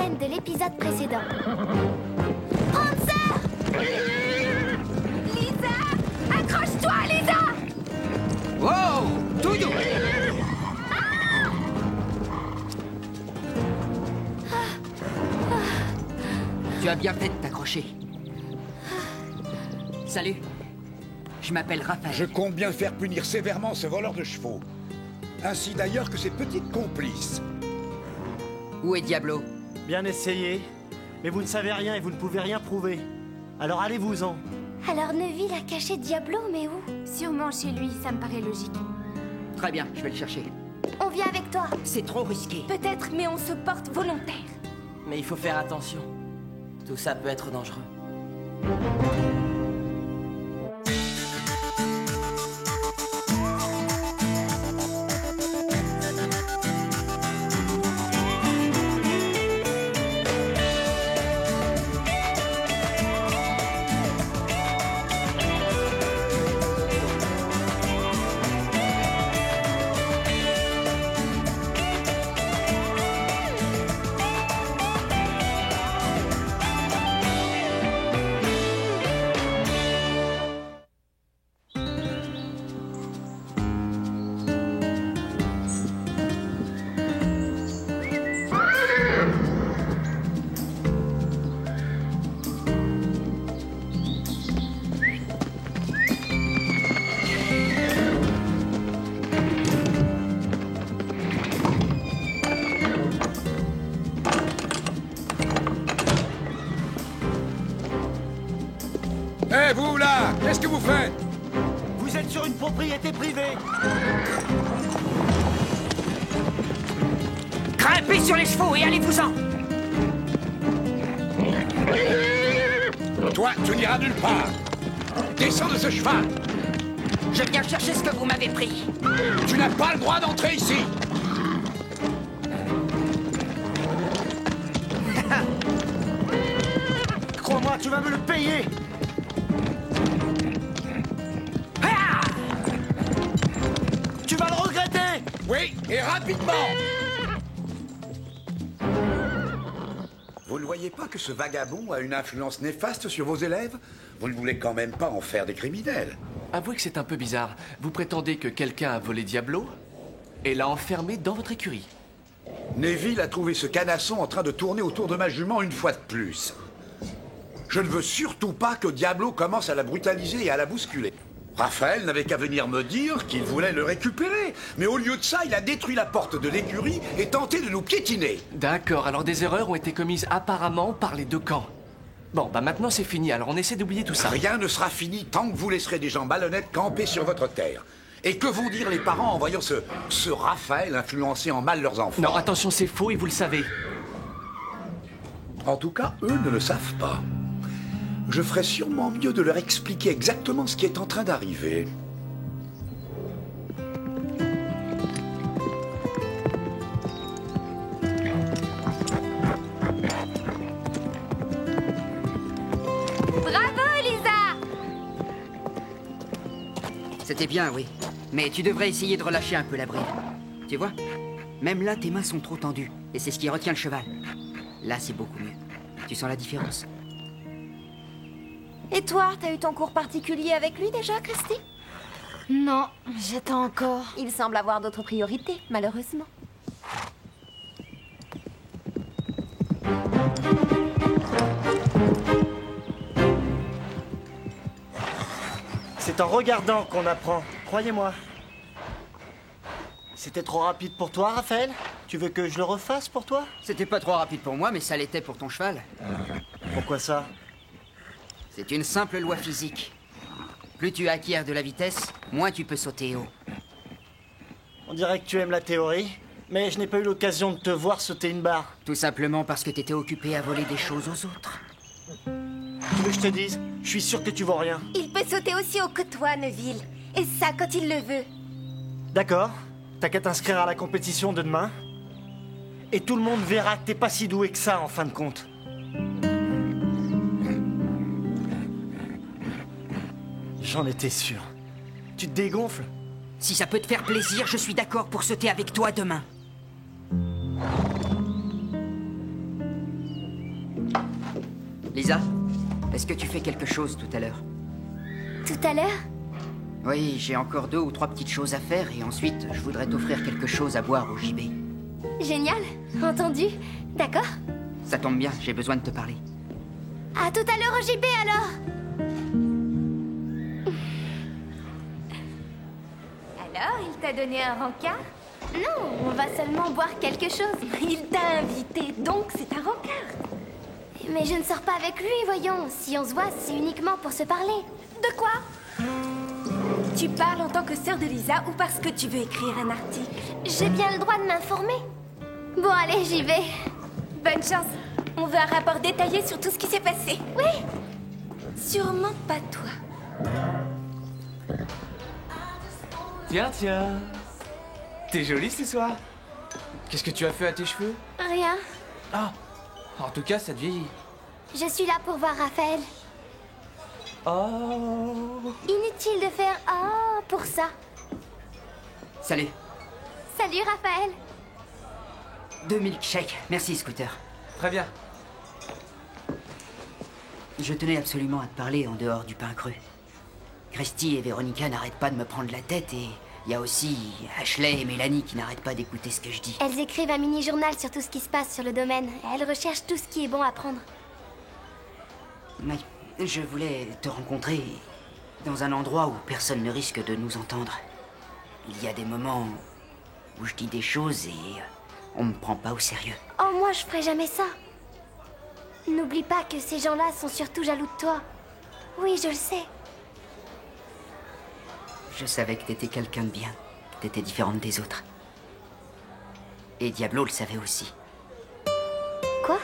scène de l'épisode précédent. Prancer! Lisa! Accroche-toi, Lisa! Wow! Touillou! Tu as bien fait de t'accrocher. Salut. Je m'appelle Raphaël. Je compte bien faire punir sévèrement ce voleur de chevaux. Ainsi d'ailleurs que ses petites complices. Où est Diablo? Bien essayé. Mais vous ne savez rien et vous ne pouvez rien prouver. Alors allez-vous-en. Alors Neville a caché Diablo, mais où? Sûrement chez lui, ça me paraît logique. Très bien, je vais le chercher. On vient avec toi. C'est trop risqué. Peut-être, mais on se porte volontaire. Mais il faut faire attention. Tout ça peut être dangereux. Eh vous là, qu'est-ce que vous faites? Vous êtes sur une propriété privée. Grimpez sur les chevaux et allez-vous-en! Toi, tu n'iras nulle part. Descends de ce cheval. Je viens chercher ce que vous m'avez pris. Tu n'as pas le droit d'entrer ici. Crois-moi, tu vas me le payer. Ah! Tu vas le regretter. Oui, et rapidement. Vous ne voyez pas que ce vagabond a une influence néfaste sur vos élèves? Vous ne voulez quand même pas en faire des criminels. Avouez que c'est un peu bizarre. Vous prétendez que quelqu'un a volé Diablo et l'a enfermé dans votre écurie. Neville a trouvé ce canasson en train de tourner autour de ma jument une fois de plus. Je ne veux surtout pas que Diablo commence à la brutaliser et à la bousculer. Raphaël n'avait qu'à venir me dire qu'il voulait le récupérer. Mais au lieu de ça, il a détruit la porte de l'écurie et tenté de nous piétiner. D'accord, alors des erreurs ont été commises apparemment par les deux camps. Bon, bah maintenant c'est fini, alors on essaie d'oublier tout ça. Rien ne sera fini tant que vous laisserez des gens malhonnêtes camper sur votre terre. Et que vont dire les parents en voyant ce Raphaël influencer en mal leurs enfants? Non, attention, c'est faux et vous le savez. En tout cas, eux ne le savent pas. Je ferais sûrement mieux de leur expliquer exactement ce qui est en train d'arriver. Bravo, Lisa! C'était bien, oui. Mais tu devrais essayer de relâcher un peu la bride. Tu vois? Même là, tes mains sont trop tendues. Et c'est ce qui retient le cheval. Là, c'est beaucoup mieux. Tu sens la différence? Et toi, t'as eu ton cours particulier avec lui déjà, Christy? Non, j'attends encore. Il semble avoir d'autres priorités, malheureusement. C'est en regardant qu'on apprend, croyez-moi. C'était trop rapide pour toi, Raphaël? Tu veux que je le refasse pour toi? C'était pas trop rapide pour moi, mais ça l'était pour ton cheval. Pourquoi ça? C'est une simple loi physique. Plus tu acquiers de la vitesse, moins tu peux sauter haut. On dirait que tu aimes la théorie, mais je n'ai pas eu l'occasion de te voir sauter une barre. Tout simplement parce que t'étais occupé à voler des choses aux autres. Tu veux que je te dise? Je suis sûr que tu vaux rien. Il peut sauter aussi haut que toi, Neville. Et ça, quand il le veut. D'accord, t'as qu'à t'inscrire à la compétition de demain. Et tout le monde verra que t'es pas si doué que ça, en fin de compte. J'en étais sûr. Tu te dégonfles? Si ça peut te faire plaisir, je suis d'accord pour sauter avec toi demain. Lisa, est-ce que tu fais quelque chose tout à l'heure? Tout à l'heure? Oui, j'ai encore 2 ou 3 petites choses à faire et ensuite, je voudrais t'offrir quelque chose à boire au JB. Génial, entendu. D'accord. Ça tombe bien, j'ai besoin de te parler. À tout à l'heure au JB alors. Alors, il t'a donné un rencard? Non, on va seulement boire quelque chose. Il t'a invité, donc c'est un rencard. Mais je ne sors pas avec lui, voyons. Si on se voit, c'est uniquement pour se parler. De quoi? Tu parles en tant que sœur de Lisa ou parce que tu veux écrire un article? J'ai bien le droit de m'informer. Bon, allez, j'y vais. Bonne chance. On veut un rapport détaillé sur tout ce qui s'est passé. Oui. Sûrement pas toi. Tiens, tiens. T'es jolie ce soir. Qu'est-ce que tu as fait à tes cheveux? Rien. Ah, en tout cas, ça te vieillit. Je suis là pour voir Raphaël. Oh. Inutile de faire « Ah » pour ça. Salut. Salut, Raphaël. 2 milkshakes. Merci, Scooter. Très bien. Je tenais absolument à te parler en dehors du pain cru. Christy et Véronica n'arrêtent pas de me prendre la tête et il y a aussi Ashley et Mélanie qui n'arrêtent pas d'écouter ce que je dis. Elles écrivent un mini-journal sur tout ce qui se passe sur le domaine. Elles recherchent tout ce qui est bon à prendre. Oui, je voulais te rencontrer dans un endroit où personne ne risque de nous entendre. Il y a des moments où je dis des choses et on me prend pas au sérieux. Oh, moi, je ferai jamais ça. N'oublie pas que ces gens-là sont surtout jaloux de toi. Oui, je le sais. Je savais que t'étais quelqu'un de bien, que t'étais différente des autres. Et Diablo le savait aussi. Quoi?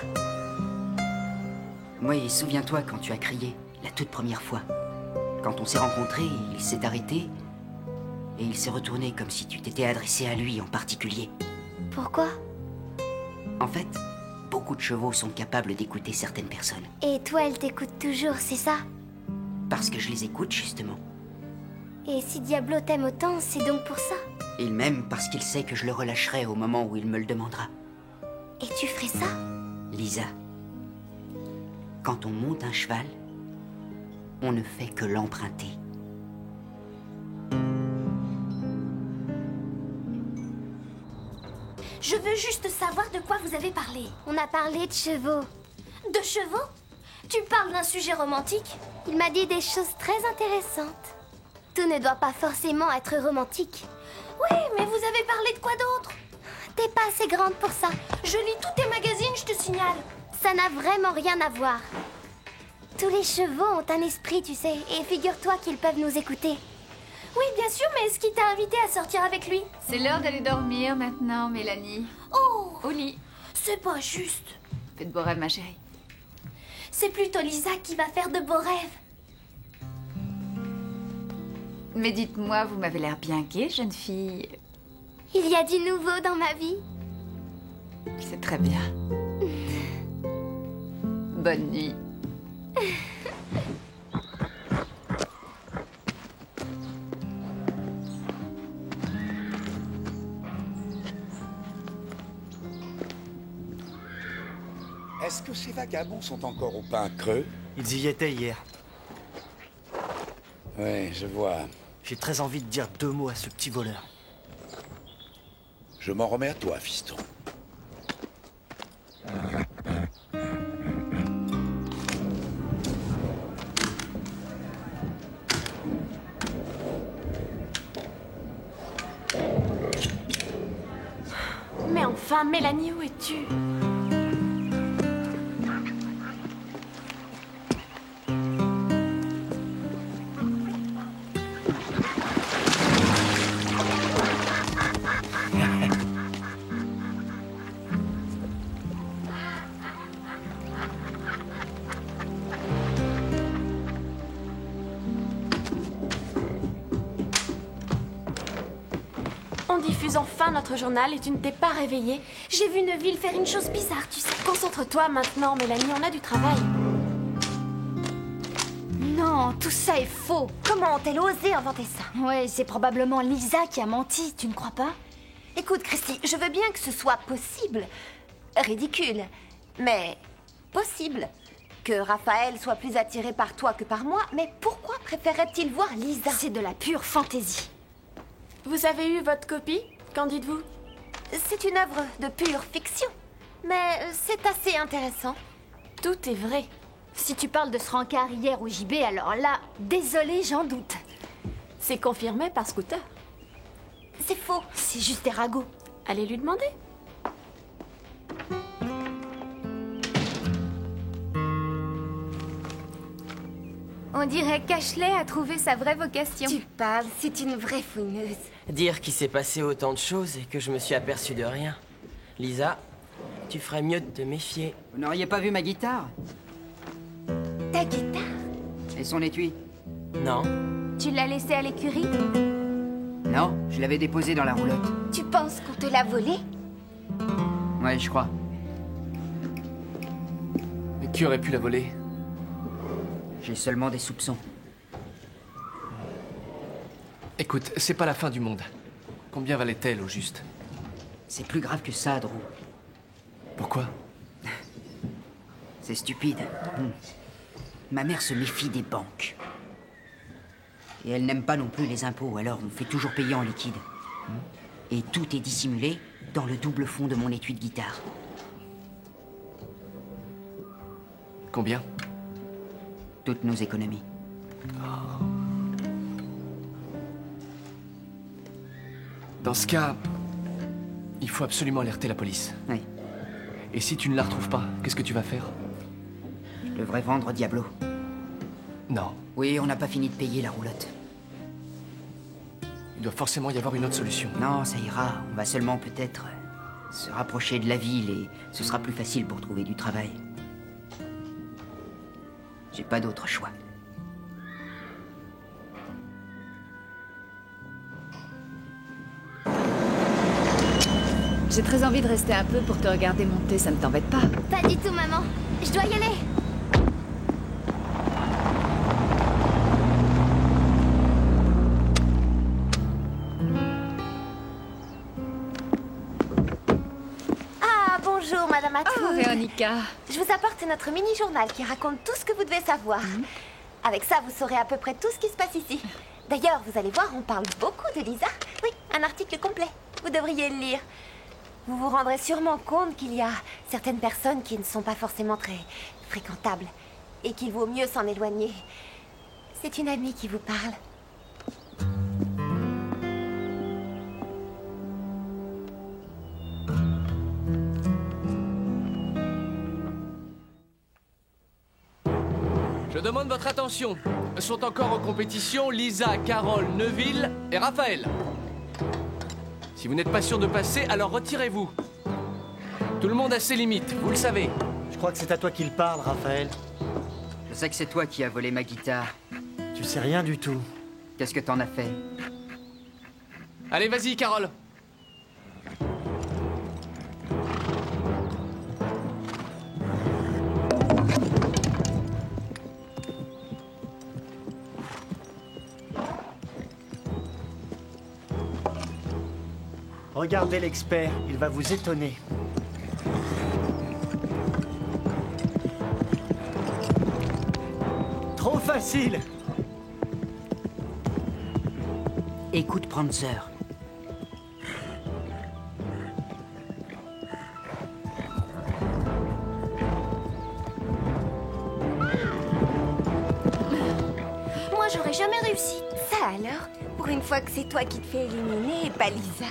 Oui, souviens-toi quand tu as crié, la toute première fois. Quand on s'est rencontrés, il s'est arrêté et il s'est retourné comme si tu t'étais adressé à lui en particulier. Pourquoi? En fait, beaucoup de chevaux sont capables d'écouter certaines personnes. Et toi, elle t'écoute toujours, c'est ça? Parce que je les écoute, justement. Et si Diablo t'aime autant, c'est donc pour ça? Il m'aime parce qu'il sait que je le relâcherai au moment où il me le demandera. Et tu ferais ça? Lisa, quand on monte un cheval, on ne fait que l'emprunter. Je veux juste savoir de quoi vous avez parlé. On a parlé de chevaux. De chevaux? Tu parles d'un sujet romantique? Il m'a dit des choses très intéressantes. Tout ne doit pas forcément être romantique. Oui, mais vous avez parlé de quoi d'autre? T'es pas assez grande pour ça. Je lis tous tes magazines, je te signale. Ça n'a vraiment rien à voir. Tous les chevaux ont un esprit, tu sais, et figure-toi qu'ils peuvent nous écouter. Oui, bien sûr, mais est-ce qu'il t'a invité à sortir avec lui? C'est l'heure d'aller dormir maintenant, Mélanie. Oh, Au lit. c'est pas juste. Fais de beaux rêves, ma chérie. C'est plutôt Lisa qui va faire de beaux rêves. Mais dites-moi, vous m'avez l'air bien gaie, jeune fille. Il y a du nouveau dans ma vie. C'est très bien. Bonne nuit. Est-ce que ces vagabonds sont encore au pain creux? Ils y étaient hier. Oui, je vois. J'ai très envie de dire 2 mots à ce petit voleur. Je m'en remets à toi, fiston. Mais enfin, Mélanie, où es-tu? On diffuse enfin notre journal et tu ne t'es pas réveillée. J'ai vu Neville faire une chose bizarre, tu sais. Concentre-toi maintenant, Mélanie, on a du travail. Non, tout ça est faux. Comment ont-elles osé inventer ça? Ouais, c'est probablement Lisa qui a menti, tu ne crois pas? Écoute, Christy, je veux bien que ce soit possible. Ridicule, mais possible. que Raphaël soit plus attiré par toi que par moi, mais pourquoi préférerait-il voir Lisa? C'est de la pure fantaisie. Vous avez eu votre copie? Qu'en dites-vous? C'est une œuvre de pure fiction, mais c'est assez intéressant. Tout est vrai. Si tu parles de ce rencard hier au JB, alors là, désolé, j'en doute. C'est confirmé par Scooter. C'est faux. C'est juste des ragots. Allez lui demander. On dirait qu'Ashley a trouvé sa vraie vocation. Tu parles, c'est une vraie fouineuse. Dire qu'il s'est passé autant de choses et que je me suis aperçu de rien. Lisa, tu ferais mieux de te méfier. Vous n'auriez pas vu ma guitare? Ta guitare? Et son étui? Non. Tu l'as laissée à l'écurie? Non, je l'avais déposée dans la roulotte. Tu penses qu'on te l'a volée? Ouais, je crois. Mais qui aurait pu la voler? J'ai seulement des soupçons. Écoute, c'est pas la fin du monde. Combien valait-elle au juste? C'est plus grave que ça, Drew. Pourquoi? C'est stupide. Ma mère se méfie des banques. Et elle n'aime pas non plus les impôts, alors on fait toujours payer en liquide. Et tout est dissimulé dans le double fond de mon étui de guitare. Combien? Toutes nos économies. Dans ce cas, il faut absolument alerter la police. Oui. Et si tu ne la retrouves pas, qu'est-ce que tu vas faire? Je devrais vendre Diablo. Non. Oui, on n'a pas fini de payer la roulotte. Il doit forcément y avoir une autre solution. Non, ça ira. On va seulement peut-être se rapprocher de la ville et ce sera plus facile pour trouver du travail. J'ai pas d'autre choix. J'ai très envie de rester un peu pour te regarder monter, ça ne t'embête pas? Pas du tout, maman. Je dois y aller. Ah, bonjour, Madame Atwood. Oh, Véronica. Je vous apporte notre mini-journal qui raconte tout ce que vous devez savoir. Avec ça, vous saurez à peu près tout ce qui se passe ici. D'ailleurs, vous allez voir, on parle beaucoup de Lisa. Oui, un article complet. Vous devriez le lire. Vous vous rendrez sûrement compte qu'il y a certaines personnes qui ne sont pas forcément très fréquentables et qu'il vaut mieux s'en éloigner. C'est une amie qui vous parle. Je demande votre attention. Sont encore en compétition Lisa, Carole, Neville et Raphaël. Si vous n'êtes pas sûr de passer, alors retirez-vous. Tout le monde a ses limites, vous le savez. Je crois que c'est à toi qu'il parle, Raphaël. Je sais que c'est toi qui as volé ma guitare. Tu sais rien du tout. Qu'est-ce que t'en as fait? Allez, vas-y, Carole. Regardez l'expert, il va vous étonner. Trop facile! Écoute, Prancer. Moi, j'aurais jamais réussi. Ça alors? Pour une fois que c'est toi qui te fais éliminer et pas Lisa.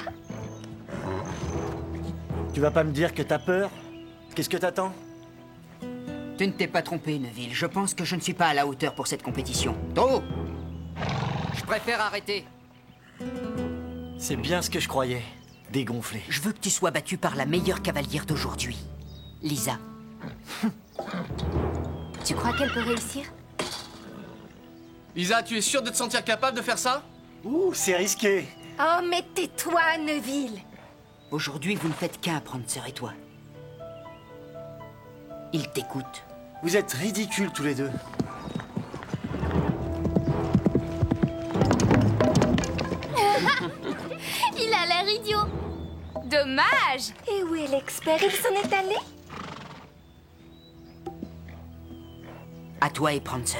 Tu vas pas me dire que t'as peur? Qu'est-ce que t'attends? Tu ne t'es pas trompé, Neville. Je pense que je ne suis pas à la hauteur pour cette compétition. Trop! Je préfère arrêter. C'est bien ce que je croyais. Dégonflé. Je veux que tu sois battu par la meilleure cavalière d'aujourd'hui. Lisa. Tu crois qu'elle peut réussir? Lisa, tu es sûre de te sentir capable de faire ça? Ouh, c'est risqué. Oh, mais tais-toi, Neville. Aujourd'hui, vous ne faites qu'un, Prancer et toi. Il t'écoute. Vous êtes ridicules tous les deux. Il a l'air idiot. Dommage. Et où est l'expert? Il s'en est allé? À toi et Prancer.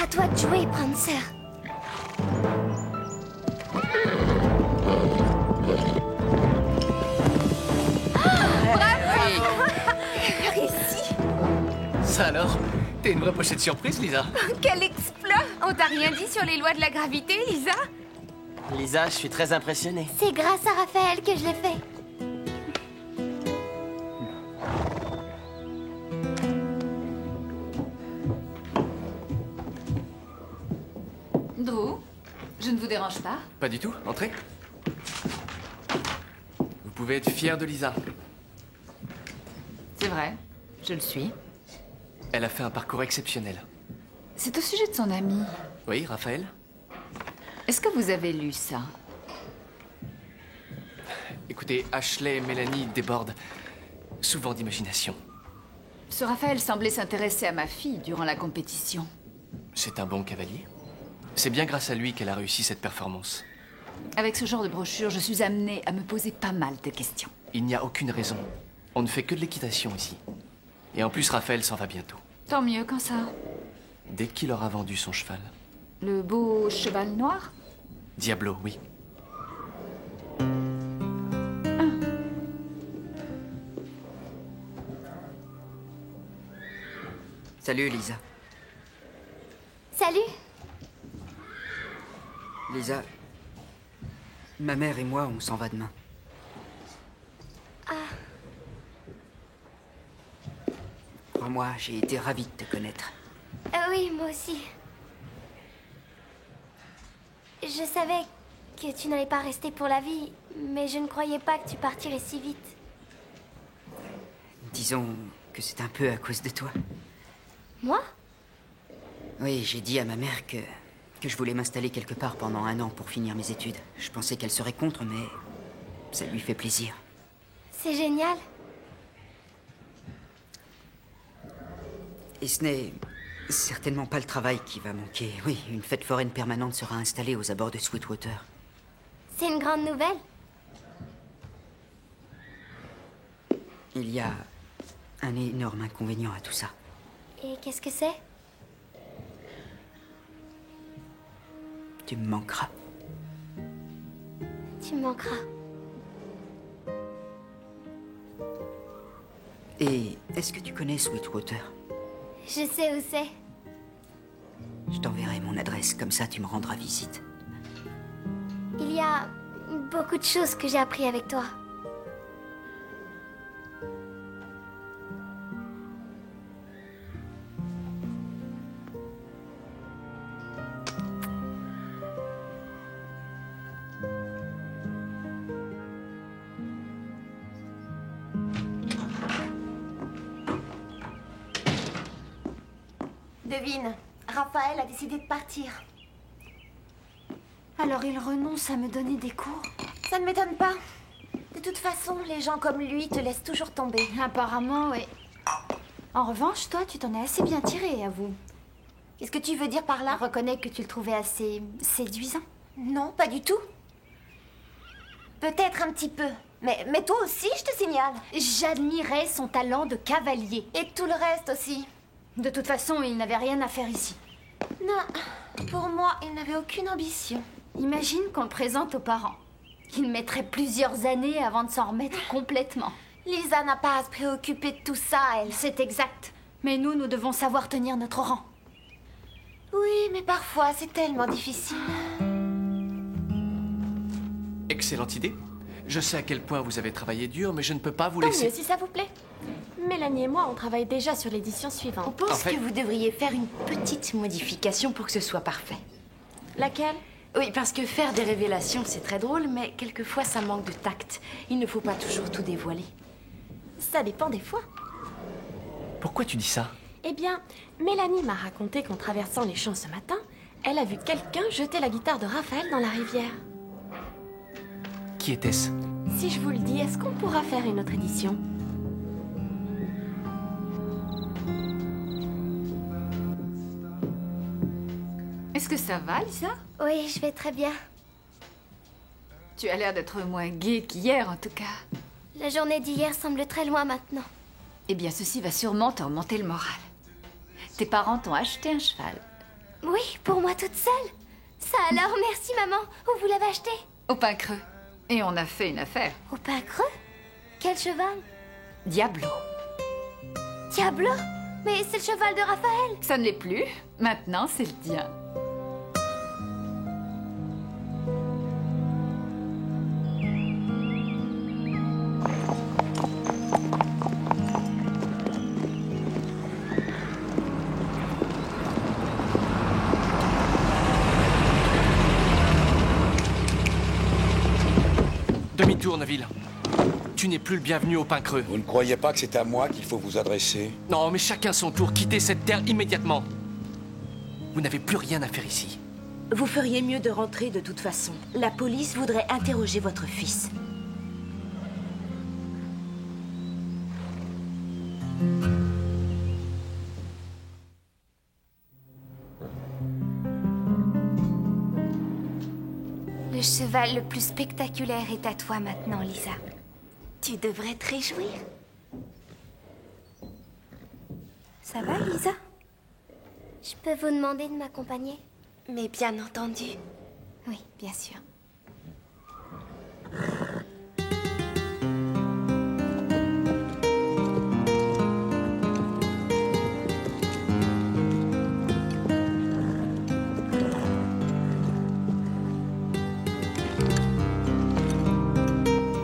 À toi de jouer, Prancer. Réussi. Ça alors? T'es une vraie pochette surprise, Lisa. Quel exploit! On t'a rien dit sur les lois de la gravité, Lisa? Lisa, je suis très impressionné. C'est grâce à Raphaël que je l'ai fait. Drew, je ne vous dérange pas? Pas du tout, entrez. Vous pouvez être fier de Lisa. C'est vrai, je le suis. Elle a fait un parcours exceptionnel. C'est au sujet de son ami. Oui, Raphaël? Est-ce que vous avez lu ça? Écoutez, Ashley et Mélanie débordent souvent d'imagination. Ce Raphaël semblait s'intéresser à ma fille durant la compétition. C'est un bon cavalier. C'est bien grâce à lui qu'elle a réussi cette performance. Avec ce genre de brochure, je suis amenée à me poser pas mal de questions. Il n'y a aucune raison. On ne fait que de l'équitation ici. Et en plus, Raphaël s'en va bientôt. Tant mieux, quand ça? Dès qu'il aura vendu son cheval. Le beau cheval noir? Diablo, oui. Salut, Lisa. Salut. Lisa, ma mère et moi, on s'en va demain. Ah, Crois-moi, j'ai été ravi de te connaître. oui, moi aussi. Je savais que tu n'allais pas rester pour la vie, mais je ne croyais pas que tu partirais si vite. Disons que c'est un peu à cause de toi. Moi? Oui, j'ai dit à ma mère que je voulais m'installer quelque part pendant 1 an pour finir mes études. Je pensais qu'elle serait contre, mais ça lui fait plaisir. C'est génial. Et ce n'est certainement pas le travail qui va manquer. Oui, une fête foraine permanente sera installée aux abords de Sweetwater. C'est une grande nouvelle. Il y a un énorme inconvénient à tout ça. Et qu'est-ce que c'est? Tu me manqueras. Tu me manqueras. Et est-ce que tu connais Sweetwater? Je sais où c'est. Je t'enverrai mon adresse, comme ça tu me rendras visite. Il y a beaucoup de choses que j'ai appris avec toi. Devine, Raphaël a décidé de partir. Alors il renonce à me donner des cours? Ça ne m'étonne pas. De toute façon, les gens comme lui te laissent toujours tomber. Apparemment, oui. En revanche, toi, tu t'en es assez bien tiré, avoue. Qu'est-ce que tu veux dire par là? Reconnais que tu le trouvais assez séduisant. Non, pas du tout. Peut-être un petit peu. Mais toi aussi, je te signale. J'admirais son talent de cavalier. Et tout le reste aussi. De toute façon, il n'avait rien à faire ici. Non, pour moi, il n'avait aucune ambition. Imagine qu'on le présente aux parents. Il mettrait plusieurs années avant de s'en remettre complètement. Lisa n'a pas à se préoccuper de tout ça, elle. C'est exact. Mais nous devons savoir tenir notre rang. Oui, mais parfois, c'est tellement difficile. Excellente idée. Je sais à quel point vous avez travaillé dur, mais je ne peux pas vous Tant laisser... mieux, si ça vous plaît. Mélanie et moi, on travaille déjà sur l'édition On suivante. pense En fait- que vous devriez faire une petite modification pour que ce soit parfait. Laquelle? Oui, parce que faire des révélations, c'est très drôle, mais quelquefois ça manque de tact. Il ne faut pas toujours tout dévoiler. Ça dépend des fois. Pourquoi tu dis ça? Eh bien, Mélanie m'a raconté qu'en traversant les champs ce matin, elle a vu quelqu'un jeter la guitare de Raphaël dans la rivière. Qui était-ce? Si je vous le dis, est-ce qu'on pourra faire une autre édition? Est-ce que ça va, Lisa? Oui, je vais très bien. Tu as l'air d'être moins gaie qu'hier, en tout cas. La journée d'hier semble très loin maintenant. Eh bien, ceci va sûrement te remonter le moral. Tes parents t'ont acheté un cheval. Oui, pour moi toute seule. Ça alors, merci maman. Où vous l'avez acheté? Au Pain Creux. Et on a fait une affaire. Au Pain Creux? Quel cheval? Diablo. Diablo? Mais c'est le cheval de Raphaël. Ça ne l'est plus. Maintenant, c'est le tien. Demi-tour, Neville. Tu n'es plus le bienvenu au Pain Creux. Vous ne croyez pas que c'est à moi qu'il faut vous adresser? Non, mais chacun son tour. Quittez cette terre immédiatement. Vous n'avez plus rien à faire ici. Vous feriez mieux de rentrer de toute façon. La police voudrait interroger votre fils. Le cheval le plus spectaculaire est à toi maintenant, Lisa. Tu devrais te réjouir. Ça va, Lisa? Je peux vous demander de m'accompagner? Mais bien entendu. Oui, bien sûr.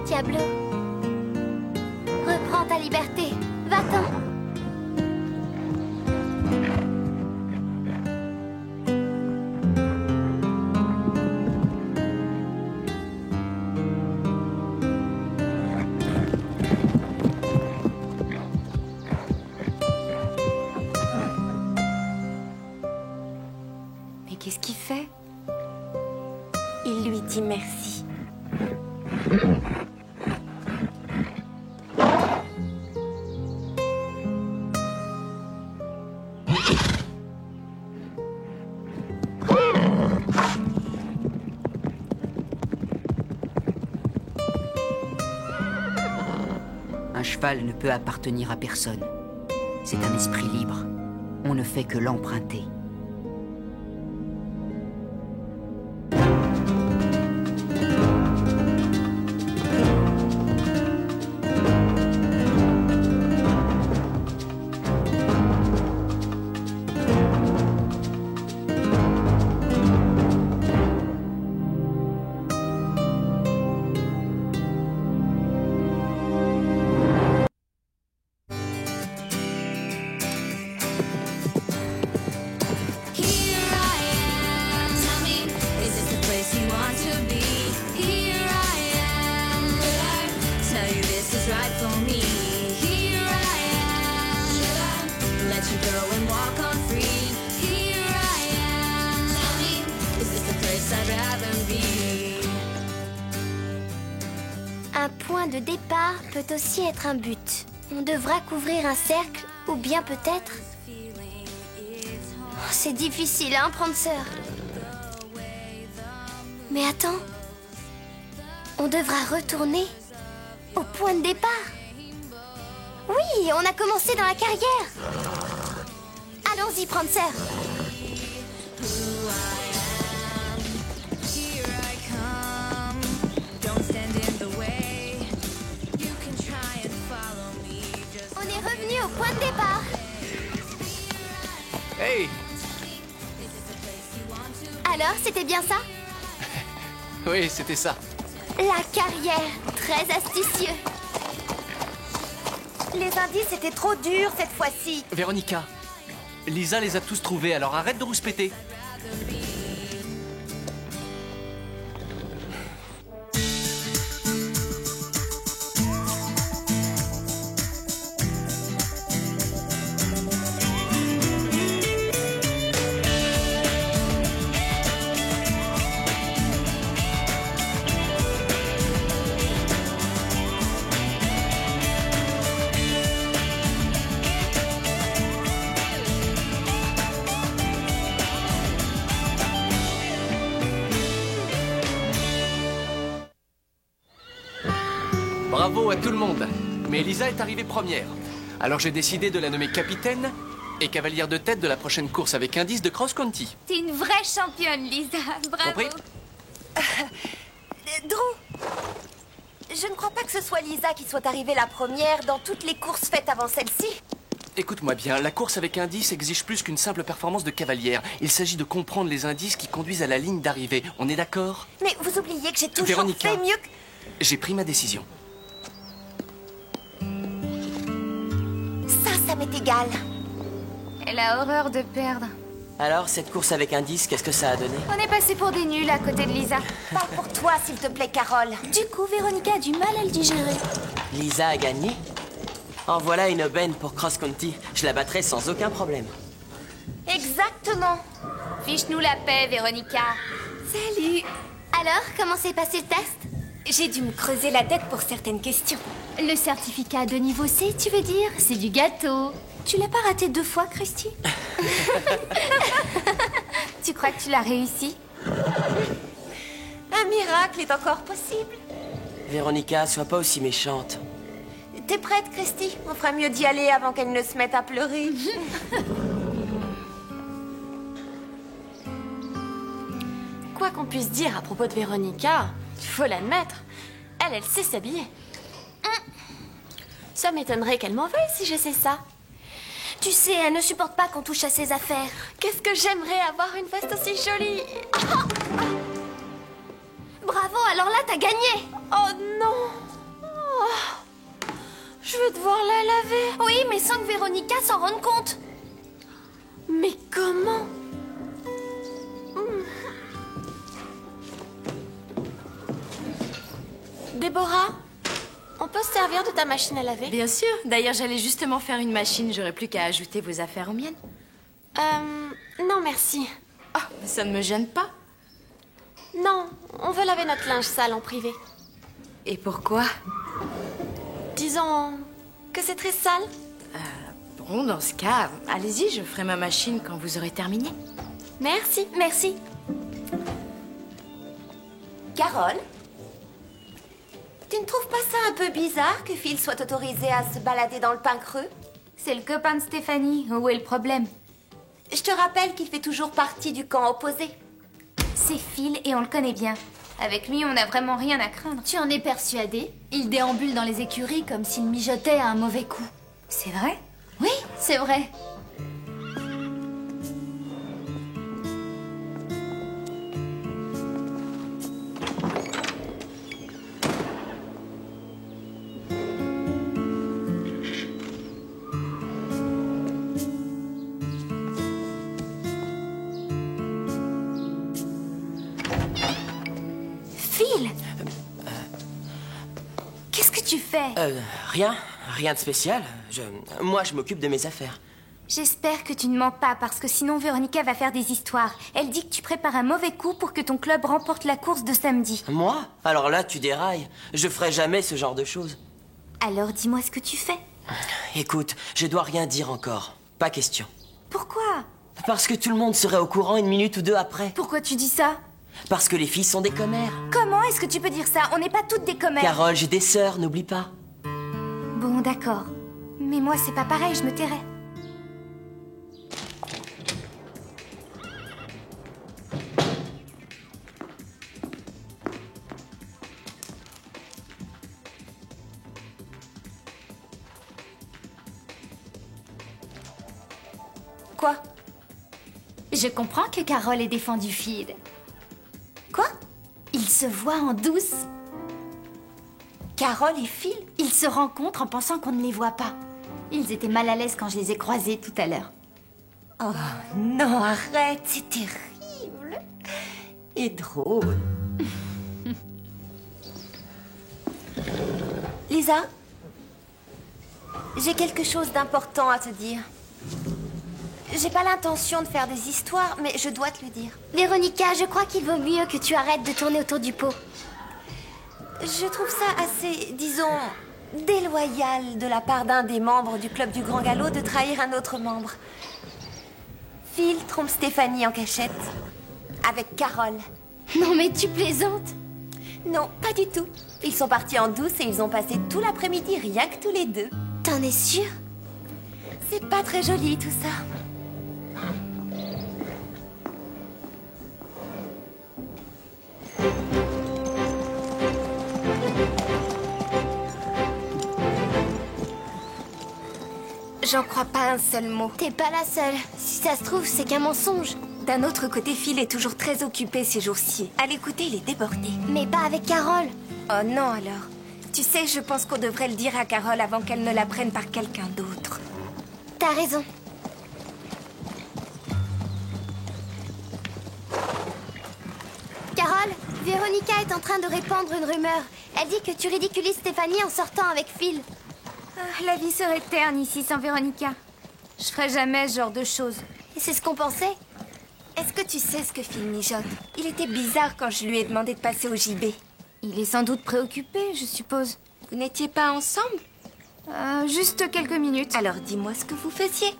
Diablo, reprends ta liberté. Va-t'en. Mais qu'est-ce qu'il fait? Il lui dit merci. Un cheval ne peut appartenir à personne. C'est un esprit libre. On ne fait que l'emprunter. Un point de départ peut aussi être un but. On devra couvrir un cercle, ou bien peut-être... Oh, c'est difficile, hein, Prancer? Mais attends. On devra retourner au point de départ. Oui, on a commencé dans la carrière. Allons-y, Prancer. On est revenu au point de départ. Hey! Alors, c'était bien ça? Oui, c'était ça. La carrière, très astucieux. Les indices étaient trop durs cette fois-ci. Véronica, Lisa les a tous trouvés, alors arrête de rouspéter. Bravo à tout le monde. Mais Lisa est arrivée première. Alors j'ai décidé de la nommer capitaine et cavalière de tête de la prochaine course avec indice de cross-conti. T'es une vraie championne, Lisa. Bravo. Compris? Drew, je ne crois pas que ce soit Lisa qui soit arrivée la première dans toutes les courses faites avant celle-ci. Écoute-moi bien, la course avec indice exige plus qu'une simple performance de cavalière. Il s'agit de comprendre les indices qui conduisent à la ligne d'arrivée. On est d'accord? Mais vous oubliez que j'ai toujours Véronica, fait mieux que... j'ai pris ma décision. Ça m'est égal. Elle a horreur de perdre. Alors, cette course avec indice, qu'est-ce que ça a donné? On est passé pour des nuls à côté de Lisa. Parle pour toi, s'il te plaît, Carole. Du coup, Véronica a du mal à le digérer. Lisa a gagné? En voilà une aubaine pour cross-conti. Je la battrai sans aucun problème. Exactement. Fiche-nous la paix, Véronica. Salut. Alors, comment s'est passé le test? J'ai dû me creuser la tête pour certaines questions. Le certificat de niveau C, tu veux dire? C'est du gâteau. Tu l'as pas raté 2 fois, Christy? Tu crois que tu l'as réussi? Un miracle est encore possible. Véronica, sois pas aussi méchante. T'es prête, Christy? On fera mieux d'y aller avant qu'elle ne se mette à pleurer. Quoi qu'on puisse dire à propos de Véronica, il faut l'admettre, elle sait s'habiller. Ça m'étonnerait qu'elle m'en veuille si je sais ça. Tu sais, elle ne supporte pas qu'on touche à ses affaires. Qu'est-ce que j'aimerais avoir une veste aussi jolie. Bravo, alors là, t'as gagné. Oh non. Oh. Je vais devoir la laver. Oui, mais sans que Véronica s'en rende compte. Mais comment? Déborah, on peut se servir de ta machine à laver? Bien sûr. D'ailleurs, j'allais justement faire une machine. J'aurais plus qu'à ajouter vos affaires aux miennes. Non, merci. Oh, mais ça ne me gêne pas. Non, on veut laver notre linge sale en privé. Et pourquoi? Disons que c'est très sale. Bon, dans ce cas, allez-y, je ferai ma machine quand vous aurez terminé. Merci. Merci. Carole, tu ne trouves pas ça un peu bizarre que Phil soit autorisé à se balader dans le pain creux? C'est le copain de Stéphanie. Où est le problème? Je te rappelle qu'il fait toujours partie du camp opposé. C'est Phil et on le connaît bien. Avec lui, on n'a vraiment rien à craindre. Tu en es persuadée? Il déambule dans les écuries comme s'il mijotait à un mauvais coup. C'est vrai? Oui, c'est vrai. Phil! Qu'est-ce que tu fais? Rien de spécial. Moi, je m'occupe de mes affaires. J'espère que tu ne mens pas, parce que sinon Véronica va faire des histoires. Elle dit que tu prépares un mauvais coup pour que ton club remporte la course de samedi. Moi? Alors là, tu dérailles. Je ferai jamais ce genre de choses. Alors dis-moi ce que tu fais. Écoute, je dois rien dire encore. Pas question. Pourquoi? Parce que tout le monde serait au courant 1 minute ou 2 après. Pourquoi tu dis ça? Parce que les filles sont des commères. Comment est-ce que tu peux dire ça? On n'est pas toutes des commères. Carole, j'ai des sœurs, n'oublie pas. Bon, d'accord. Mais moi, c'est pas pareil, je me tairai. Quoi? Je comprends que Carole ait défendu Phil. Quoi? Ils se voient en douce. Carole et Phil? Ils se rencontrent en pensant qu'on ne les voit pas. Ils étaient mal à l'aise quand je les ai croisés tout à l'heure. Oh non, arrête, c'est terrible. Et drôle. Lisa, j'ai quelque chose d'important à te dire. J'ai pas l'intention de faire des histoires, mais je dois te le dire. Véronica, je crois qu'il vaut mieux que tu arrêtes de tourner autour du pot. Je trouve ça assez, disons, déloyal de la part d'un des membres du club du Grand Galop de trahir un autre membre. Phil trompe Stéphanie en cachette. Avec Carole. Non mais tu plaisantes? Non, pas du tout. Ils sont partis en douce et ils ont passé tout l'après-midi rien que tous les deux. T'en es sûre? C'est pas très joli tout ça. J'en crois pas un seul mot. T'es pas la seule. Si ça se trouve, c'est qu'un mensonge. D'un autre côté, Phil est toujours très occupé ces jours-ci. À l'écouter, il est débordé. Mais pas avec Carole. Oh non alors. Tu sais, je pense qu'on devrait le dire à Carole avant qu'elle ne la prenne par quelqu'un d'autre. T'as raison. Carole, Véronica est en train de répandre une rumeur. Elle dit que tu ridiculises Stéphanie en sortant avec Phil. La vie serait terne ici sans Véronica. Je ferais jamais ce genre de choses. Et c'est ce qu'on pensait. Est-ce que tu sais ce que Phil mijote? Il était bizarre quand je lui ai demandé de passer au JB. Il est sans doute préoccupé, je suppose. Vous n'étiez pas ensemble? Juste quelques minutes. Alors dis-moi ce que vous faisiez.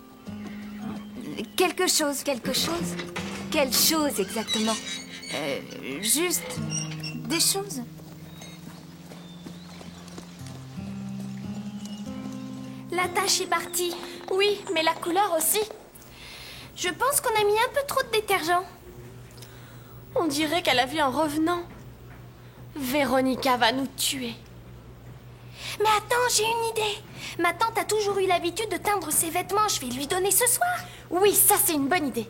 Quelque chose. Quelque chose? Quelle chose exactement? Juste des choses. La tache est partie. Oui, mais la couleur aussi. Je pense qu'on a mis un peu trop de détergent. On dirait qu'elle a vu en revenant. Véronica va nous tuer. Mais attends, j'ai une idée. Ma tante a toujours eu l'habitude de teindre ses vêtements. Je vais lui donner ce soir. Oui, ça c'est une bonne idée.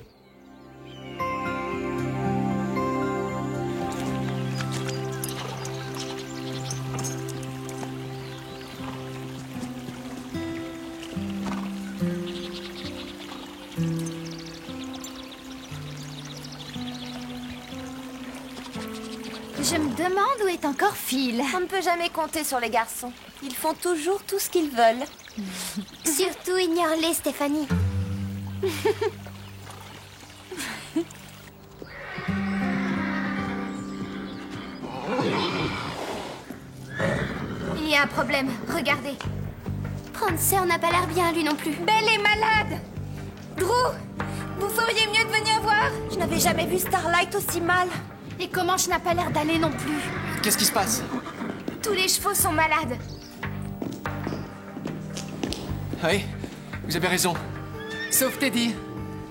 Je me demande où est encore Phil. On ne peut jamais compter sur les garçons. Ils font toujours tout ce qu'ils veulent. Surtout ignore-les, Stéphanie. Il y a un problème, regardez. Prancer n'a pas l'air bien, lui non plus. Belle est malade. Drew, vous feriez mieux de venir voir. Je n'avais jamais vu Starlight aussi mal. Et Comanche n'a pas l'air d'aller non plus. Qu'est-ce qui se passe? Tous les chevaux sont malades. Oui, vous avez raison. Sauf Teddy.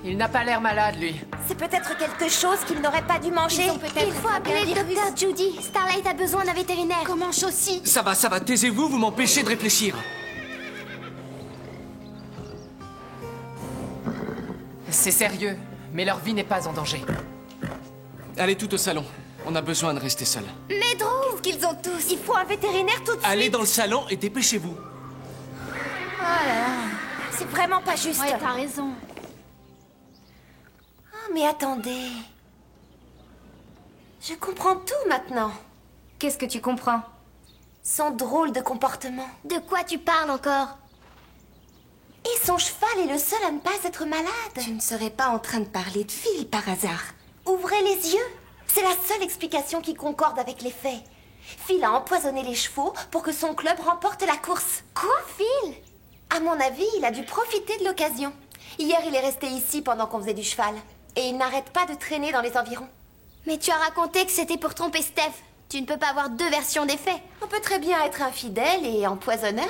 Il n'a pas l'air malade, lui. C'est peut-être quelque chose qu'il n'aurait pas dû manger. Il faut appeler le docteur Judy. Starlight a besoin d'un vétérinaire. Comanche aussi. Ça va, taisez-vous, vous m'empêchez de réfléchir. C'est sérieux, mais leur vie n'est pas en danger. Allez tout au salon. On a besoin de rester seuls. Mais Drew, qu'est-ce qu'ils ont tous? Il faut un vétérinaire tout de suite. Allez dans le salon et dépêchez-vous. Oh là là, c'est vraiment pas juste. Ouais, t'as raison. Oh, mais attendez. Je comprends tout maintenant. Qu'est-ce que tu comprends? Son drôle de comportement. De quoi tu parles encore? Et son cheval est le seul à ne pas être malade. Tu ne serais pas en train de parler de Phil par hasard? Ouvrez les yeux. C'est la seule explication qui concorde avec les faits. Phil a empoisonné les chevaux pour que son club remporte la course. Quoi, Phil? À mon avis, il a dû profiter de l'occasion. Hier, il est resté ici pendant qu'on faisait du cheval. Et il n'arrête pas de traîner dans les environs. Mais tu as raconté que c'était pour tromper Steph. Tu ne peux pas avoir deux versions des faits. On peut très bien être infidèle et empoisonneur.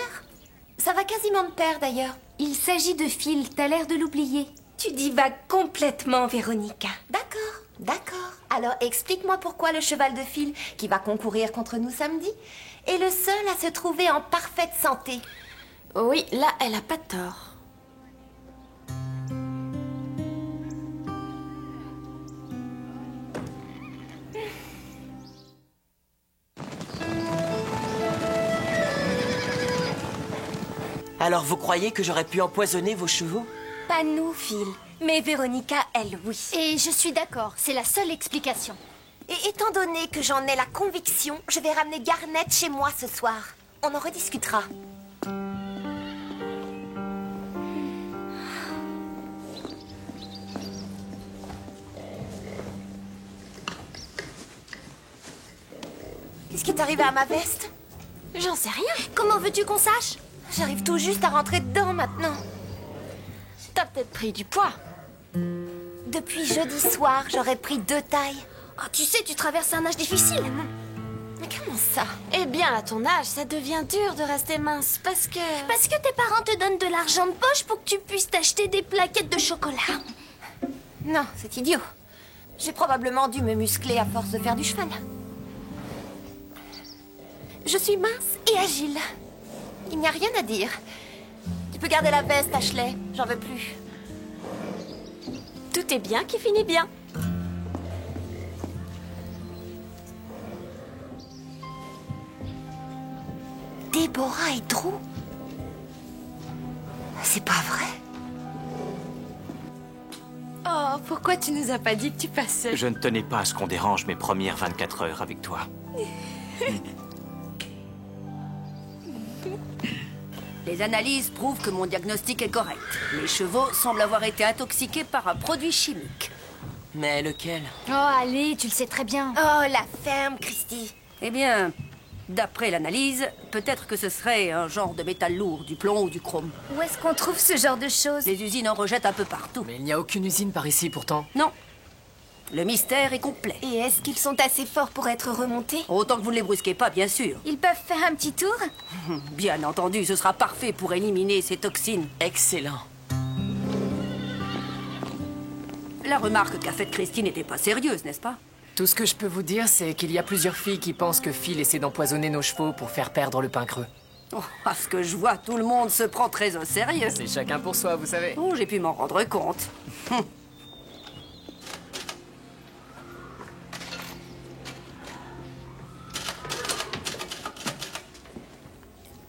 Ça va quasiment de pair, d'ailleurs. Il s'agit de Phil, t'as l'air de l'oublier. Tu divagues complètement, Véronica. D'accord. Alors explique-moi pourquoi le cheval de Phil, qui va concourir contre nous samedi, est le seul à se trouver en parfaite santé. Oui, là, elle a pas tort. Alors vous croyez que j'aurais pu empoisonner vos chevaux? Pas nous, Phil. Mais Véronica, elle, oui. Et je suis d'accord, c'est la seule explication. Et étant donné que j'en ai la conviction, je vais ramener Garnet chez moi ce soir. On en rediscutera. Qu'est-ce qui est arrivé à ma veste? J'en sais rien. Comment veux-tu qu'on sache? J'arrive tout juste à rentrer dedans maintenant. T'as peut-être pris du poids. Depuis jeudi soir, j'aurais pris 2 tailles. Oh, tu sais, tu traverses un âge difficile. Mais comment ça? Eh bien, à ton âge, ça devient dur de rester mince parce que... Parce que tes parents te donnent de l'argent de poche pour que tu puisses t'acheter des plaquettes de chocolat. Non, c'est idiot. J'ai probablement dû me muscler à force de faire du cheval. Je suis mince et agile. Il n'y a rien à dire. Tu peux garder la veste, Ashley. J'en veux plus. Tout est bien qui finit bien. Déborah et Drew? C'est pas vrai. Oh, pourquoi tu nous as pas dit que tu passais? Je ne tenais pas à ce qu'on dérange mes premières 24 heures avec toi. Les analyses prouvent que mon diagnostic est correct. Les chevaux semblent avoir été intoxiqués par un produit chimique. Mais lequel? Oh, allez, tu le sais très bien. Oh, la ferme, Christy. Eh bien, d'après l'analyse, peut-être que ce serait un genre de métal lourd, du plomb ou du chrome. Où est-ce qu'on trouve ce genre de choses? Les usines en rejettent un peu partout. Mais il n'y a aucune usine par ici pourtant. Non. Le mystère est complet. Et est-ce qu'ils sont assez forts pour être remontés? Autant que vous ne les brusquez pas, bien sûr. Ils peuvent faire un petit tour? Bien entendu, ce sera parfait pour éliminer ces toxines. Excellent. La remarque qu'a faite Christine n'était pas sérieuse, n'est-ce pas? Tout ce que je peux vous dire, c'est qu'il y a plusieurs filles qui pensent que Phil essaie d'empoisonner nos chevaux pour faire perdre le pain creux. Oh, à ce que je vois, tout le monde se prend très au sérieux. C'est chacun pour soi, vous savez. Oh, j'ai pu m'en rendre compte.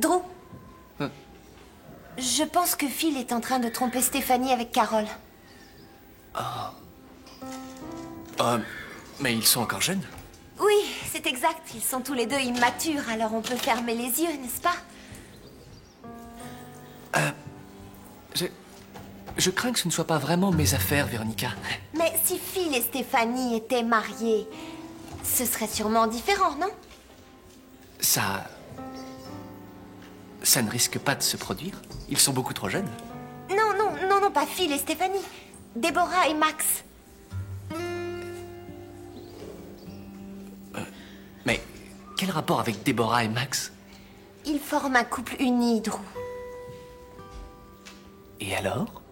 Drew, je pense que Phil est en train de tromper Stéphanie avec Carole. Mais ils sont encore jeunes. Oui, c'est exact. Ils sont tous les deux immatures, alors on peut fermer les yeux, n'est-ce pas? Je crains que ce ne soit pas vraiment mes affaires, Véronica. Mais si Phil et Stéphanie étaient mariés, ce serait sûrement différent, non? Ça ne risque pas de se produire. Ils sont beaucoup trop jeunes. Non, pas Phil et Stéphanie. Déborah et Max. Mais quel rapport avec Déborah et Max? Ils forment un couple uni, Drew. Et alors?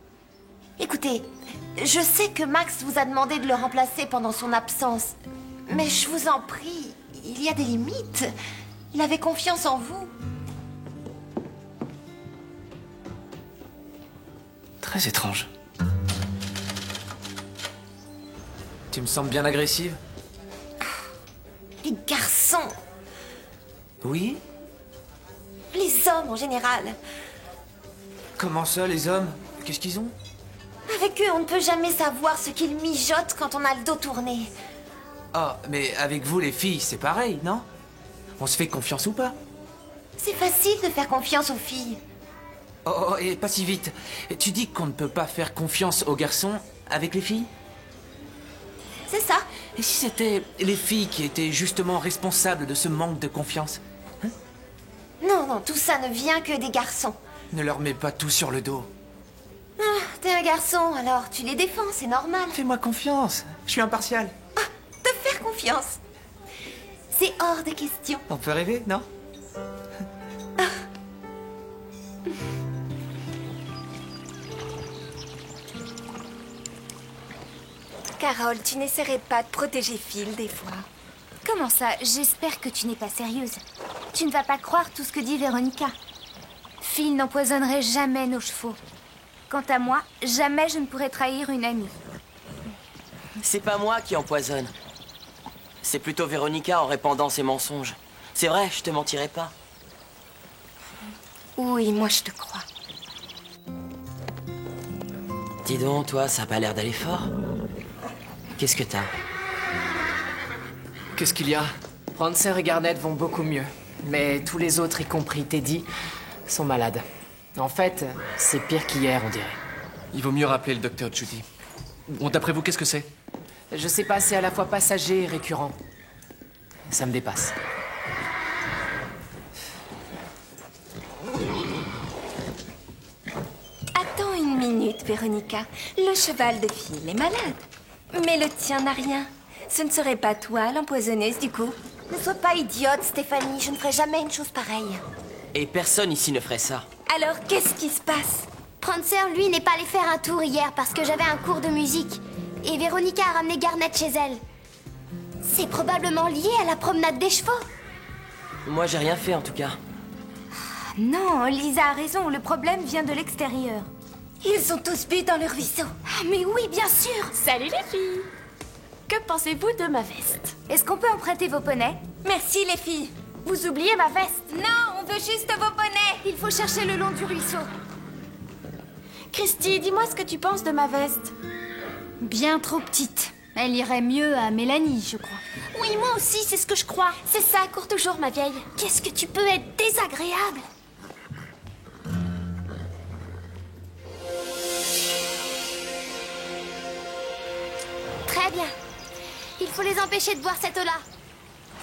Écoutez, je sais que Max vous a demandé de le remplacer pendant son absence. Mais je vous en prie, il y a des limites. Il avait confiance en vous. Très étrange. Tu me sembles bien agressive. Les garçons, Oui? les hommes en général. Comment ça, les hommes? Qu'est-ce qu'ils ont? Avec eux, on ne peut jamais savoir ce qu'ils mijotent quand on a le dos tourné. Ah, mais avec vous, les filles, c'est pareil, non? On se fait confiance ou pas? C'est facile de faire confiance aux filles. Oh, et pas si vite. Tu dis qu'on ne peut pas faire confiance aux garçons avec les filles? C'est ça. Et si c'était les filles qui étaient justement responsables de ce manque de confiance? Non, tout ça ne vient que des garçons. Ne leur mets pas tout sur le dos. Ah, t'es un garçon, alors tu les défends, c'est normal. Fais-moi confiance. Je suis impartial. Te faire confiance. C'est hors de question. On peut rêver, non? Carole, tu n'essaierais pas de protéger Phil des fois? Comment ça? J'espère que tu n'es pas sérieuse. Tu ne vas pas croire tout ce que dit Véronica. Phil n'empoisonnerait jamais nos chevaux. Quant à moi, jamais je ne pourrais trahir une amie. C'est pas moi qui empoisonne. C'est plutôt Véronica en répandant ses mensonges. C'est vrai, je te mentirai pas. Oui, moi je te crois. Dis donc, toi, ça a pas l'air d'aller fort. Qu'est-ce que t'as? Qu'est-ce qu'il y a? Prancer et Garnet vont beaucoup mieux. Mais tous les autres, y compris Teddy, sont malades. En fait, c'est pire qu'hier, on dirait. Il vaut mieux rappeler le docteur Judy. Bon, d'après vous, qu'est-ce que c'est? Je sais pas, c'est à la fois passager et récurrent. Ça me dépasse. Attends une minute, Véronica. Le cheval de Phil est malade. Mais le tien n'a rien. Ce ne serait pas toi l'empoisonneuse, du coup? Ne sois pas idiote, Stéphanie. Je ne ferai jamais une chose pareille. Et personne ici ne ferait ça. Alors, qu'est-ce qui se passe? Prancer, lui, n'est pas allé faire un tour hier parce que j'avais un cours de musique. Et Véronica a ramené Garnet chez elle. C'est probablement lié à la promenade des chevaux. Moi, j'ai rien fait en tout cas. Non, Lisa a raison. Le problème vient de l'extérieur. Ils sont tous bu dans le ruisseau. Ah, mais oui, bien sûr. Salut les filles. Que pensez-vous de ma veste? Est-ce qu'on peut emprunter vos poneys? Merci les filles. Vous oubliez ma veste? Non, on veut juste vos poneys. Il faut chercher le long du ruisseau. Christy, dis-moi ce que tu penses de ma veste. Bien trop petite. Elle irait mieux à Mélanie, je crois. Oui, moi aussi, c'est ce que je crois. C'est ça, cours toujours, ma vieille. Qu'est-ce que tu peux être désagréable? Très bien. Il faut les empêcher de boire cette eau-là.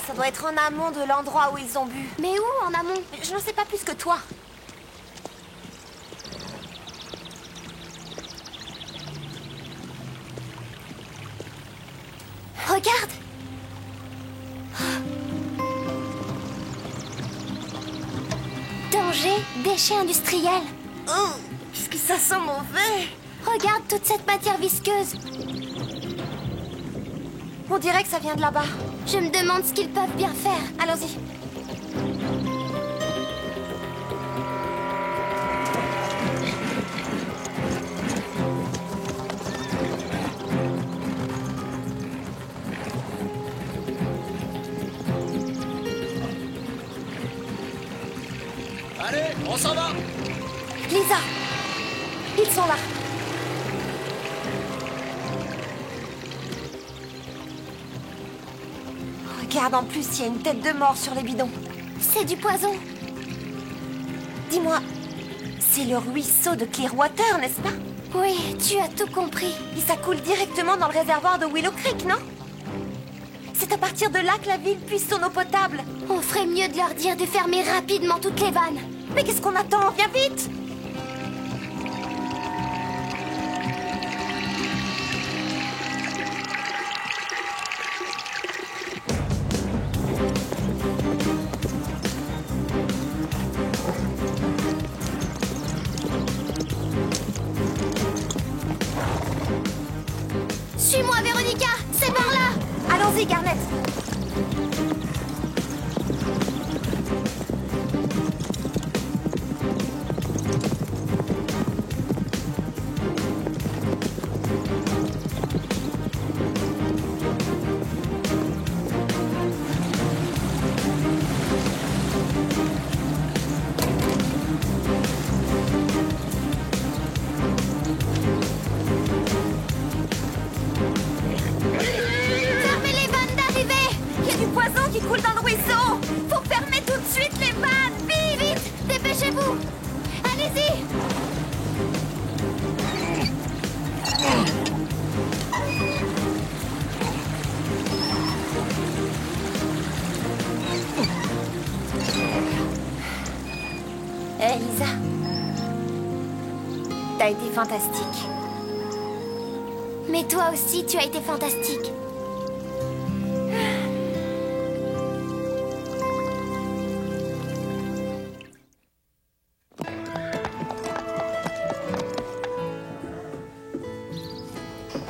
Ça doit être en amont de l'endroit où ils ont bu. Mais où en amont? Je n'en sais pas plus que toi. Regarde! Danger, déchets industriels. Oh, qu'est-ce que ça sent mauvais! Regarde toute cette matière visqueuse. On dirait que ça vient de là-bas. Je me demande ce qu'ils peuvent bien faire. Allons-y. Allez, on s'en va. Lisa, ils sont là. Regarde, en plus, il y a une tête de mort sur les bidons. C'est du poison. Dis-moi, c'est le ruisseau de Clearwater, n'est-ce pas? Oui, tu as tout compris. Et ça coule directement dans le réservoir de Willow Creek, non? C'est à partir de là que la ville puise son eau potable. On ferait mieux de leur dire de fermer rapidement toutes les vannes. Mais qu'est-ce qu'on attend? Viens vite! Suis-moi, Véronica! C'est par là! Allons-y, Garnet! Fermez les vannes d'arrivée! Il y a du poison qui coule dans le ruisseau! Faut fermer tout de suite les vannes! Vite, vite! Dépêchez-vous! Allez-y! Hé, Lisa. T'as été fantastique. Mais toi aussi, tu as été fantastique.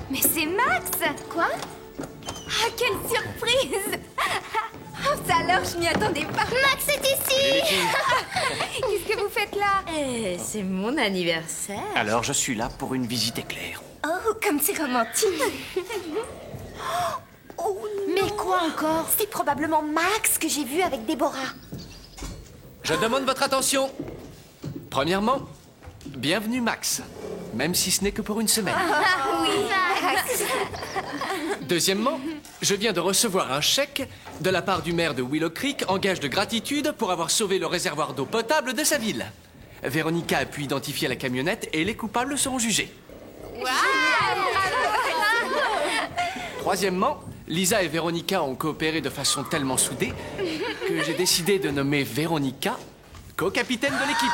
Mais c'est Max! Quoi? Ah, quelle surprise! Oh, ça alors, je m'y attendais pas. Max est ici! Qu'est-ce que vous faites là? C'est mon anniversaire. Alors je suis là pour une visite éclair. Oh, comme c'est romantique! Oh, Mais quoi encore? c'est probablement Max que j'ai vu avec Déborah. Je demande votre attention. Premièrement, bienvenue Max. Même si ce n'est que pour une semaine. Deuxièmement, je viens de recevoir un chèque de la part du maire de Willow Creek en gage de gratitude pour avoir sauvé le réservoir d'eau potable de sa ville. Véronica a pu identifier la camionnette et les coupables seront jugés. Troisièmement, Lisa et Véronica ont coopéré de façon tellement soudée que j'ai décidé de nommer Véronica co-capitaine de l'équipe.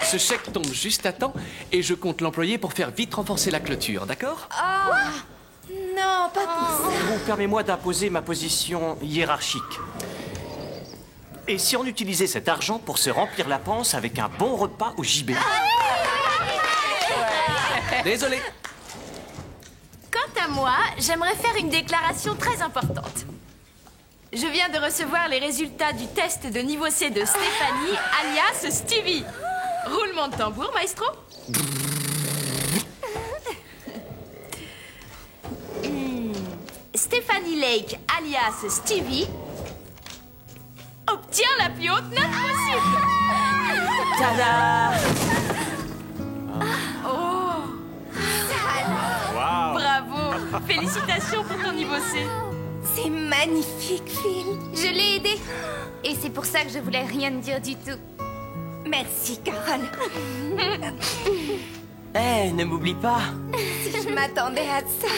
Ce chèque tombe juste à temps et je compte l'employer pour faire vite renforcer la clôture, d'accord? Oh non, pas pour ça. Permets-moi d'imposer ma position hiérarchique. Et si on utilisait cet argent pour se remplir la panse avec un bon repas au gibet? Désolé. Quant à moi, j'aimerais faire une déclaration très importante. Je viens de recevoir les résultats du test de niveau C de Stéphanie, alias Stevie. Roulement de tambour, maestro. Stéphanie Lake, alias Stevie, obtient la plus haute note possible. Tada! Oh! Wow. Bravo! Félicitations pour ton niveau C. C'est magnifique, Phil. Je l'ai aidé. Et c'est pour ça que je voulais rien te dire du tout. Merci, Carole. Eh, ne m'oublie pas. Si je m'attendais à ça.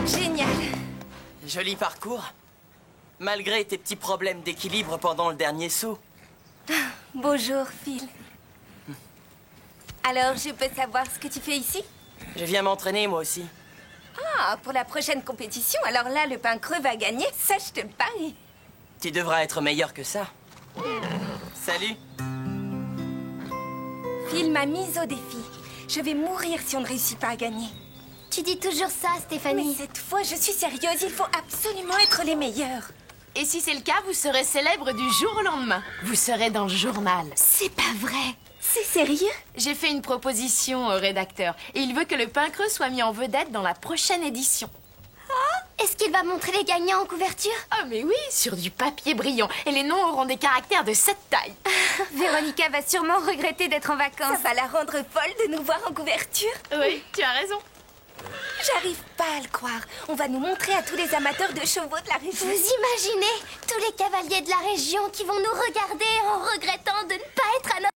Génial. Joli parcours. Malgré tes petits problèmes d'équilibre pendant le dernier saut. Bonjour, Phil. Alors, je peux savoir ce que tu fais ici? Je viens m'entraîner, moi aussi. Ah, pour la prochaine compétition, alors là, le pain creux va gagner, ça, je te le parie. Tu devras être meilleur que ça. Salut. Phil m'a mise au défi. Je vais mourir si on ne réussit pas à gagner. Tu dis toujours ça, Stéphanie. Mais cette fois, je suis sérieuse, il faut absolument être les meilleurs. Et si c'est le cas, vous serez célèbre du jour au lendemain. Vous serez dans le journal. C'est pas vrai. C'est sérieux? J'ai fait une proposition au rédacteur et il veut que le pain creux soit mis en vedette dans la prochaine édition. Est-ce qu'il va montrer les gagnants en couverture? Ah mais oui, sur du papier brillant. Et les noms auront des caractères de cette taille. Véronica va sûrement regretter d'être en vacances. Ça va la rendre folle de nous voir en couverture. Oui, tu as raison. J'arrive pas à le croire. On va nous montrer à tous les amateurs de chevaux de la région. Vous imaginez tous les cavaliers de la région qui vont nous regarder en regrettant de ne pas être à notre...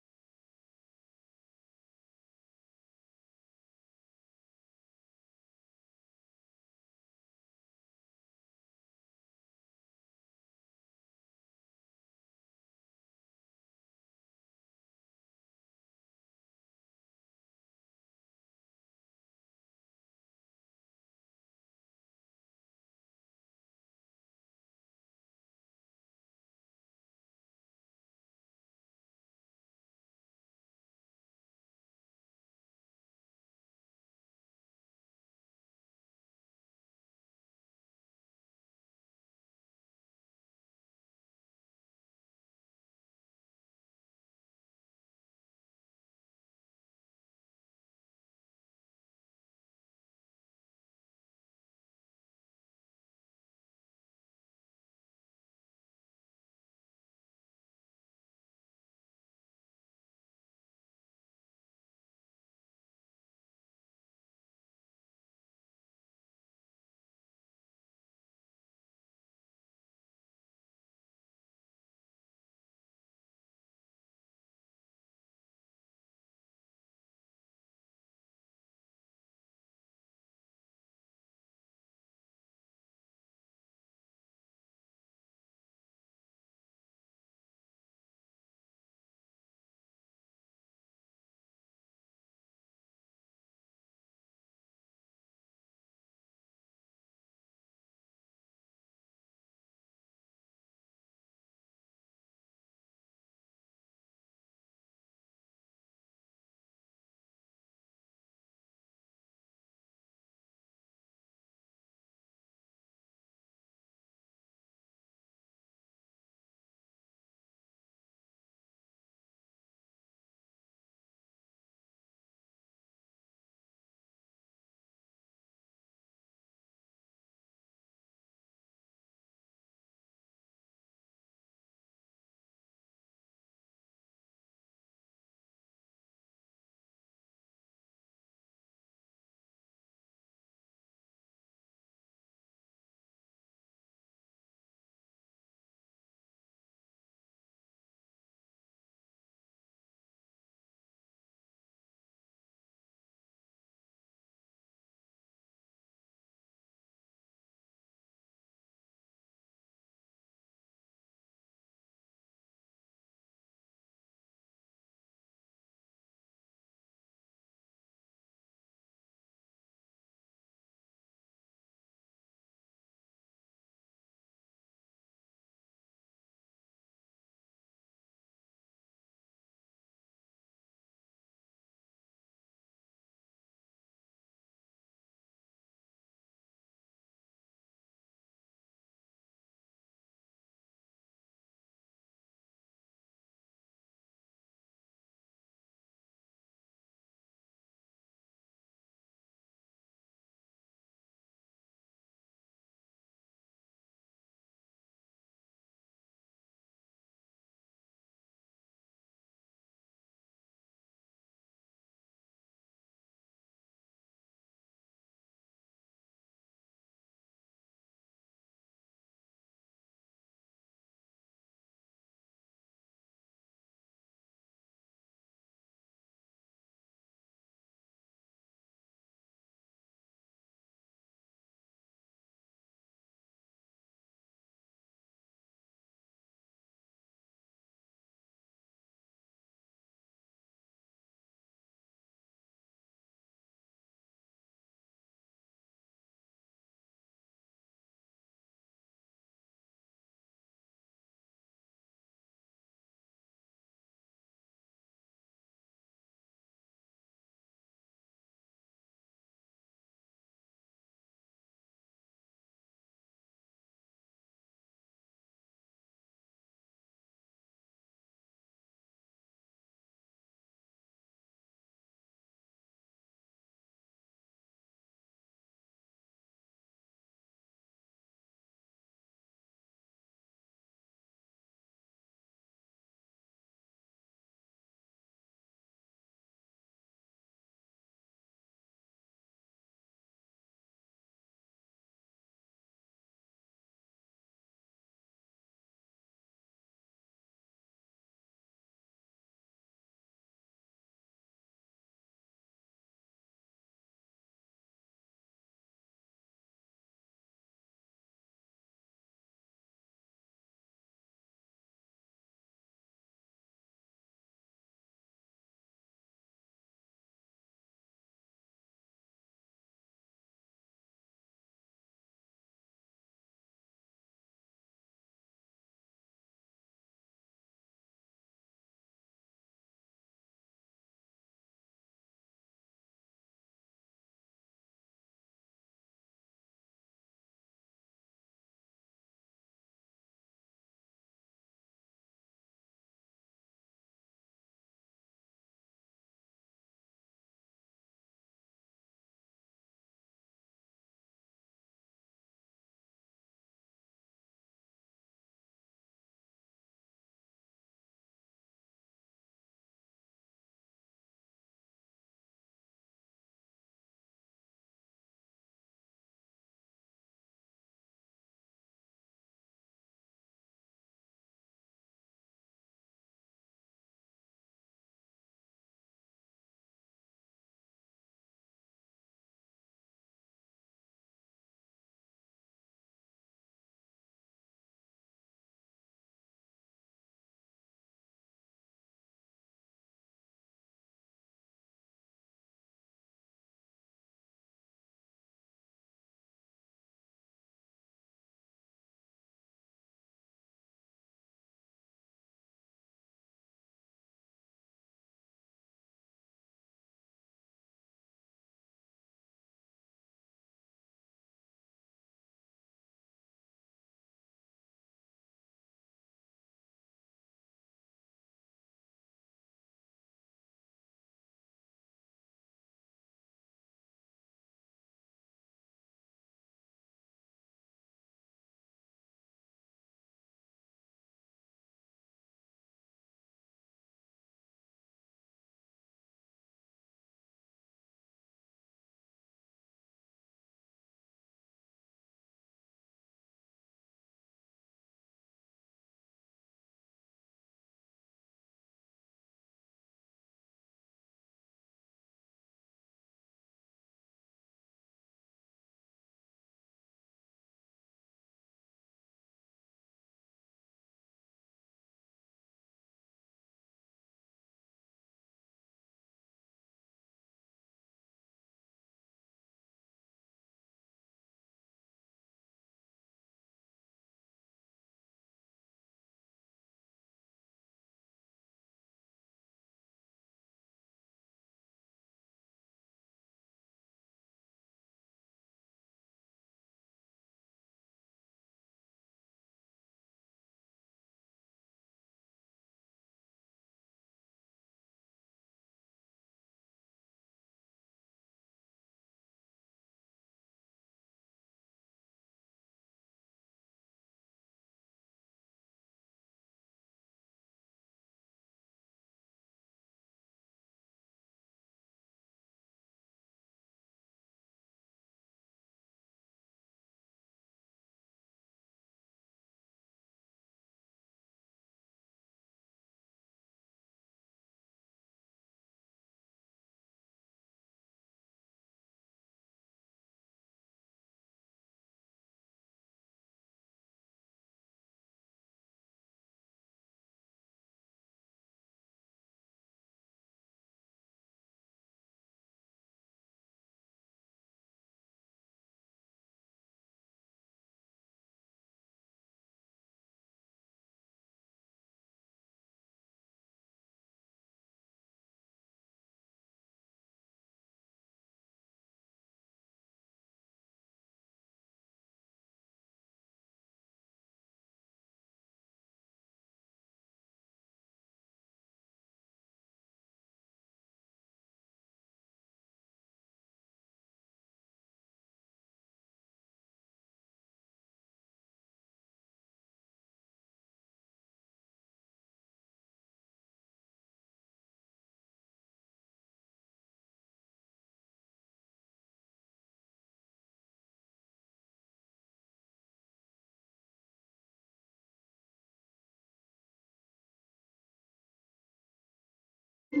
Hello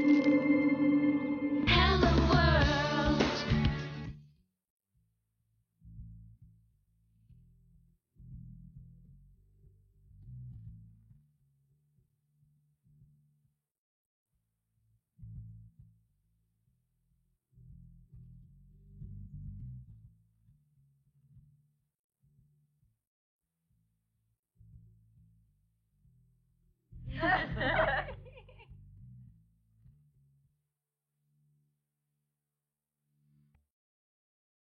world.